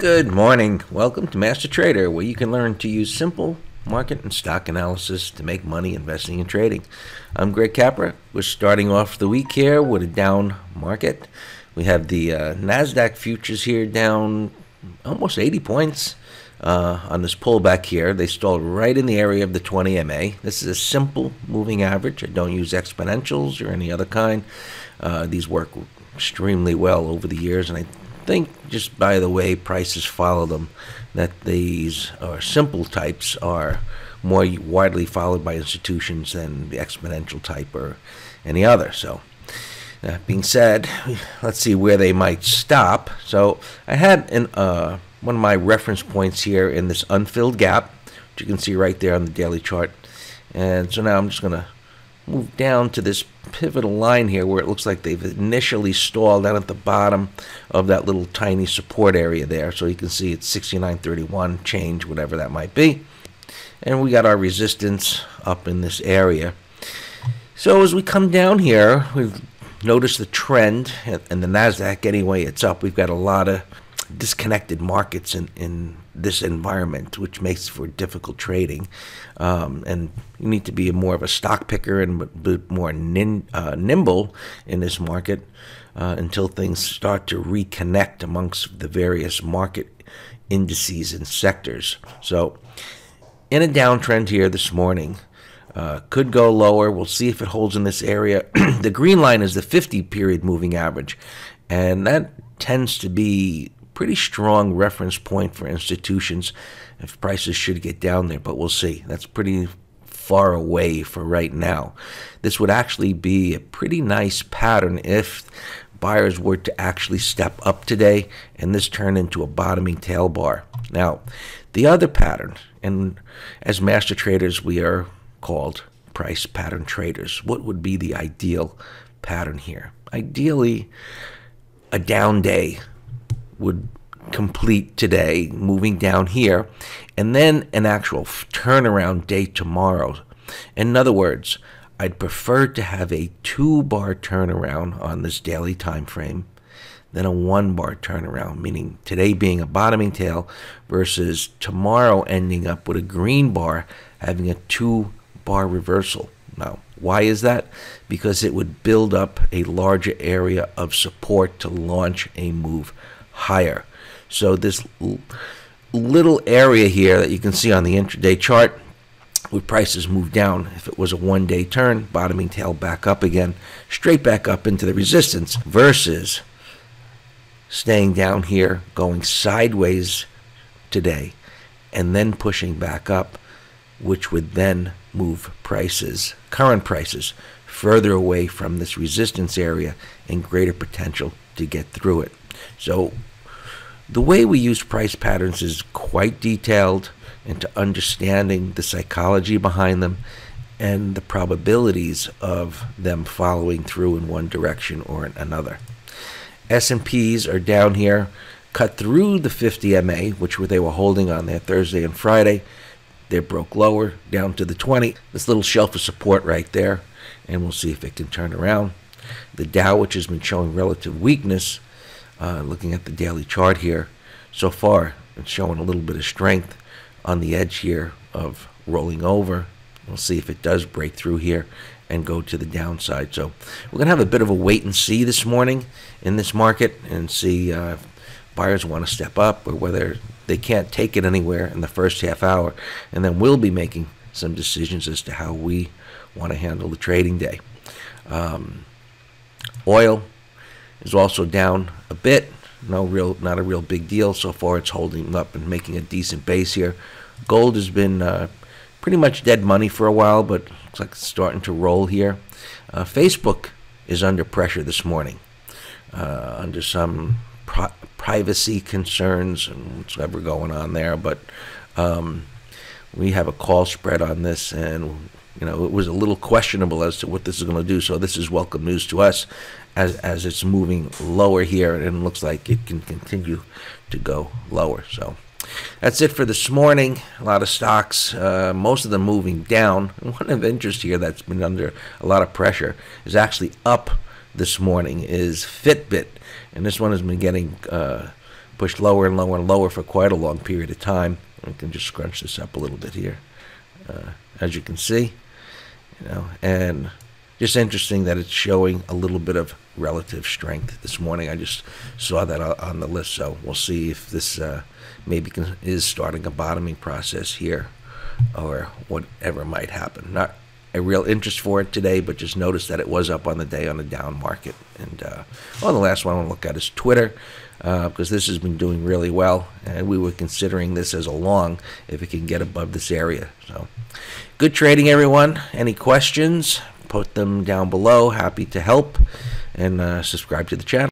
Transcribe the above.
Good morning. Welcome to Master Trader, where you can learn to use simple market and stock analysis to make money investing and trading. I'm Greg Capra. We're starting off the week here with a down market. We have the NASDAQ futures here down almost 80 points on this pullback here. They stalled right in the area of the 20 MA. This is a simple moving average. I don't use exponentials or any other kind. These work extremely well over the years, and I think, just by the way prices follow them, that these simple types are more widely followed by institutions than the exponential type or any other. So that being said, let's see where they might stop. So I had one of my reference points here in this unfilled gap, which you can see right there on the daily chart. And so now I'm just going to move down to this pivotal line here where it looks like they've initially stalled down at the bottom of that little tiny support area there. So you can see it's 69.31 change, whatever that might be. And we got our resistance up in this area. So as we come down here, we've noticed the trend, and the NASDAQ anyway, it's up. We've got a lot of disconnected markets in this environment, which makes for difficult trading, and you need to be more of a stock picker and a bit more nimble in this market until things start to reconnect amongst the various market indices and sectors. So in a downtrend here this morning, could go lower. We'll see if it holds in this area. The green line is the 50-period moving average, and that tends to be pretty strong reference point for institutions if prices should get down there, but we'll see. That's pretty far away for right now. This would actually be a pretty nice pattern if buyers were to actually step up today and this turned into a bottoming tail bar. Now, the other pattern, and as master traders we are called price pattern traders, what would be the ideal pattern here? Ideally, a down day would complete today, moving down here, and then an actual turnaround day tomorrow. In other words, I'd prefer to have a 2-bar turnaround on this daily time frame than a 1-bar turnaround, meaning today being a bottoming tail versus tomorrow ending up with a green bar having a 2-bar reversal. Now, why is that? Because it would build up a larger area of support to launch a move higher. So this little area here that you can see on the intraday chart, with prices move down, if it was a one-day turn, bottoming tail back up again, straight back up into the resistance, versus staying down here, going sideways today, and then pushing back up, which would then move prices, current prices, further away from this resistance area and greater potential to get through it. So the way we use price patterns is quite detailed into understanding the psychology behind them and the probabilities of them following through in one direction or in another. S&Ps are down here, cut through the 50 MA, which they were holding on there Thursday and Friday. They broke lower down to the 20. This little shelf of support right there, and we'll see if it can turn around. The Dow, which has been showing relative weakness, looking at the daily chart here, so far it's showing a little bit of strength on the edge here of rolling over. We'll see if it does break through here and go to the downside. So we're going to have a bit of a wait and see this morning in this market and see if buyers want to step up or whether they can't take it anywhere in the first half hour. And then we'll be making some decisions as to how we want to handle the trading day. Oil is also down a bit. Not a real big deal. So far it's holding up and making a decent base here. Gold has been pretty much dead money for a while, but looks like it's starting to roll here. Facebook is under pressure this morning, under some privacy concerns and whatever going on there. But we have a call spread on this, and it was a little questionable as to what this is going to do. So this is welcome news to us as it's moving lower here, and it looks like it can continue to go lower. So that's it for this morning. A lot of stocks, most of them moving down. One of interest here that's been under a lot of pressure is actually up this morning is Fitbit, and this one has been getting pushed lower and lower and lower for quite a long period of time. We can just scrunch this up a little bit here, as you can see, and just interesting that it's showing a little bit of relative strength this morning. I just saw that on the list, so we'll see if this maybe is starting a bottoming process here, or whatever might happen. Not a real interest for it today, but just notice that it was up on the day on the down market. And the last one I want to look at is Twitter, because this has been doing really well, and we were considering this as a long if it can get above this area. So good trading, everyone. Any questions, put them down below. Happy to help, and subscribe to the channel.